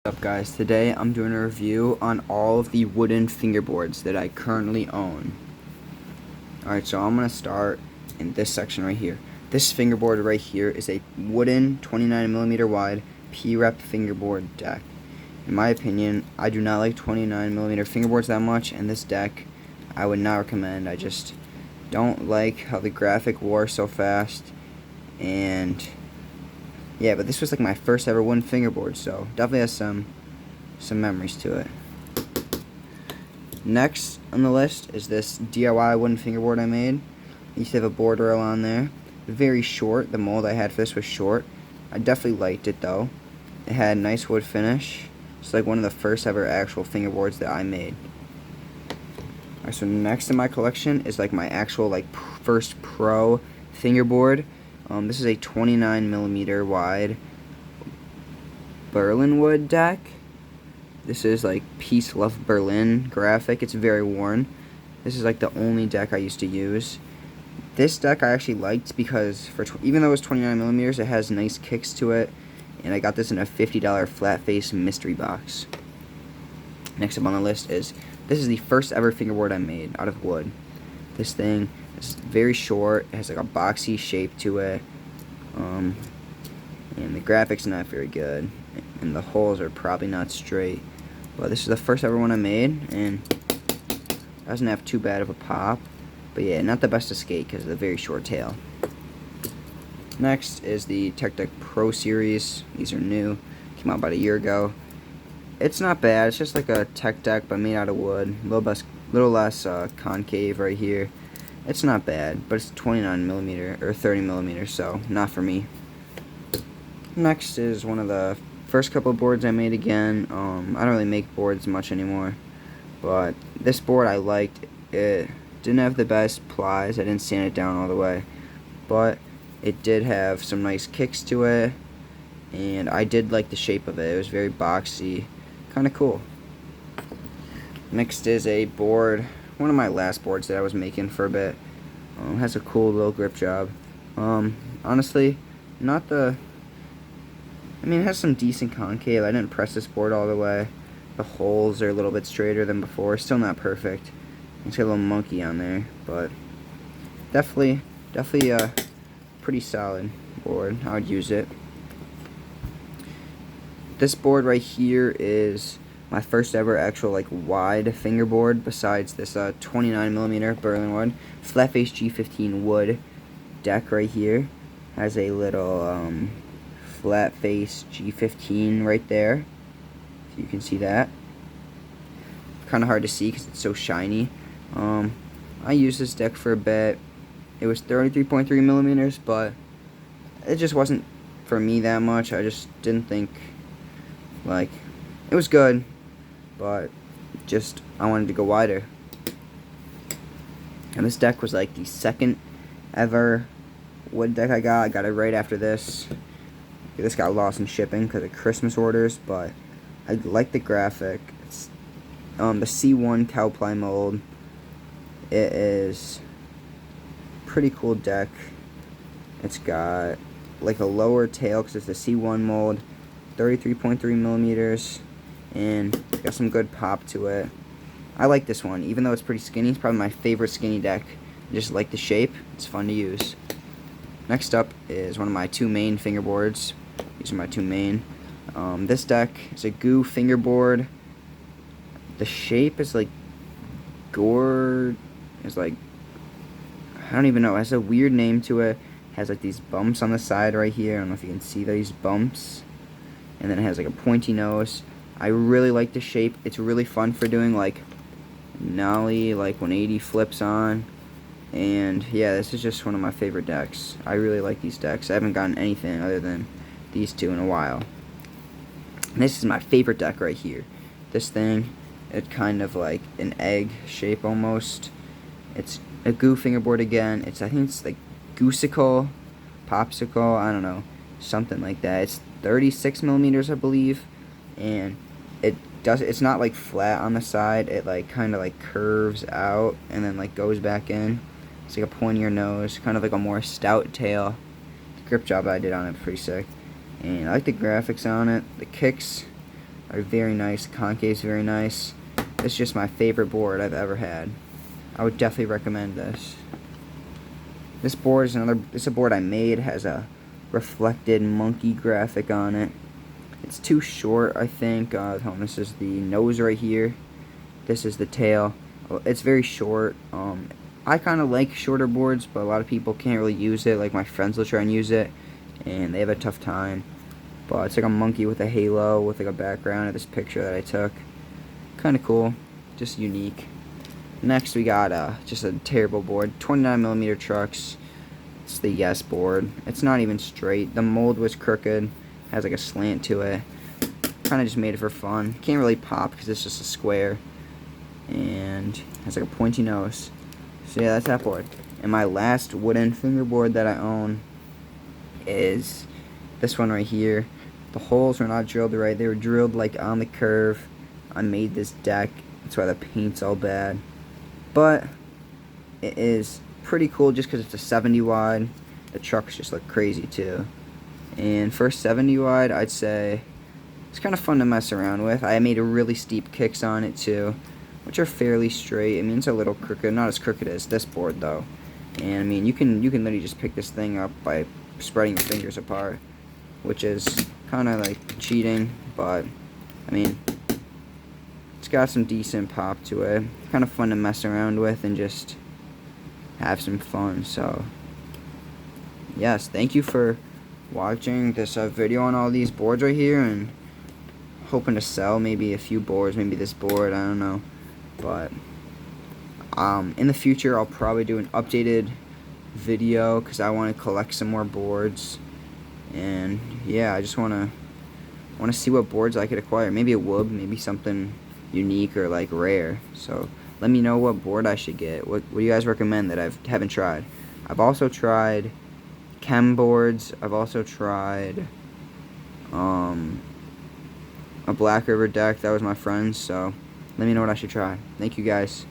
What's up guys, today I'm doing a review on all of the wooden fingerboards that I currently own. Alright, so I'm going to start in this section right here. This fingerboard right here is a wooden 29mm wide P-Rep fingerboard deck. In my opinion, I do not like 29mm fingerboards that much, and this deck I would not recommend. I just don't like how the graphic wore so fast, and yeah, but this was like my first ever wooden fingerboard, so definitely has some memories to it. Next on the list is this DIY wooden fingerboard I made. It used to have a board rail on there. Very short. The mold I had for this was short. I definitely liked it though. It had a nice wood finish. It's like one of the first ever actual fingerboards that I made. Alright, so next in my collection is like my actual first pro fingerboard. This is a 29mm wide Berlin wood deck. This is like Peace Love Berlin graphic. It's very worn. This is like the only deck I used to use. This deck I actually liked because even though it's 29mm, it has nice kicks to it, and I got this in a $50 flat face mystery box. Next up on the list is this is the first ever fingerboard I made out of wood. This thing is very short. It has like a boxy shape to it, and the graphics not very good, and the holes are probably not straight. But this is the first ever one I made, and it doesn't have too bad of a pop. But yeah, not the best to skate because of the very short tail. Next is the Tech Deck Pro Series. These are new. Came out about a year ago. It's not bad. It's just like a Tech Deck but made out of wood. A little less concave right here. It's not bad, but it's 29mm or 30mm, so not for me. Next is one of the first couple of boards I made again. I don't really make boards much anymore, but this board I liked. It didn't have the best plies. I didn't sand it down all the way, but it did have some nice kicks to it, and I did like the shape of it. It was very boxy, kind of cool. Next is a board, one of my last boards that I was making for a bit. Has a cool little grip job. Honestly, not the... I mean, it has some decent concave. I didn't press this board all the way. The holes are a little bit straighter than before. Still not perfect. It's got a little monkey on there, but definitely a pretty solid board. I would use it. This board right here is my first ever actual wide fingerboard besides this 29mm Berlin wood. Flat face G15 wood deck right here. Has a little flat face G15 right there. If you can see that. Kind of hard to see because it's so shiny. I used this deck for a bit. It was 33.3mm, but it just wasn't for me that much. I just didn't think, it was good, but just I wanted to go wider. And this deck was like the second ever wood deck I got. I got it right after this. This got lost in shipping because of Christmas orders, but I like the graphic. It's the C1 cowply mold. It is pretty cool deck. It's got like a lower tail because it's a C1 mold, 33.3mm, and got some good pop to it. I like this one, even though it's pretty skinny. It's probably my favorite skinny deck. I just like the shape. It's fun to use. Next up is one of my two main fingerboards. These are my two main. This deck is a goo fingerboard. The shape is like gourd. It's like, I don't even know. It has a weird name to it. It has like these bumps on the side right here. I don't know if you can see these bumps. And then it has like a pointy nose. I really like the shape. It's really fun for doing like nollie, like 180 flips on. And yeah, this is just one of my favorite decks. I really like these decks. I haven't gotten anything other than these two in a while. And this is my favorite deck right here. This thing, it's kind of like an egg shape almost. It's a goo fingerboard again. I think it's like goosicle, popsicle, I don't know, something like that. It's 36mm, I believe, and it's not like flat on the side. It kind of curves out and then goes back in. It's like a pointier nose, kind of like a more stout tail. The grip job I did on it pretty sick, and I like the graphics on it. The kicks are very nice. The concave's very nice. It's just my favorite board I've ever had. I would definitely recommend this. This board is it's a board I made. It has a reflected monkey graphic on it. It's too short, I think. This is the nose right here. This is the tail. It's very short. I kind of like shorter boards, but a lot of people can't really use it. Like my friends will try and use it, and they have a tough time. But it's like a monkey with a halo with like a background of this picture that I took. Kind of cool, just unique. Next we got just a terrible board, 29mm trucks. It's the Yes board. It's not even straight. The mold was crooked, has like a slant to it. Kind of just made it for fun. Can't really pop because it's just a square, and has like a pointy nose. So yeah, that's that board. And my last wooden fingerboard that I own is this one right here. The holes were not drilled right. They were drilled like on the curve. I made this deck. That's why the paint's all bad. But it is pretty cool just because it's a 70 wide. The trucks just look crazy too. And for 70 wide, I'd say it's kind of fun to mess around with. I made a really steep kicks on it too, which are fairly straight. I mean, it's a little crooked, not as crooked as this board though. And I mean, you can literally just pick this thing up by spreading your fingers apart, which is kind of like cheating, but I mean, it's got some decent pop to it. Kind of fun to mess around with and just have some fun. So yes, thank you for watching this video on all these boards right here, and hoping to sell maybe a few boards, maybe this board, I don't know. But in the future I'll probably do an updated video because I want to collect some more boards. And yeah, I just want to see what boards I could acquire. Maybe a wood, maybe something unique or like rare. So let me know what board I should get. What do you guys recommend that I haven't tried? I've also tried chem boards. I've also tried a Black River deck. That was my friend's. So let me know what I should try. Thank you guys.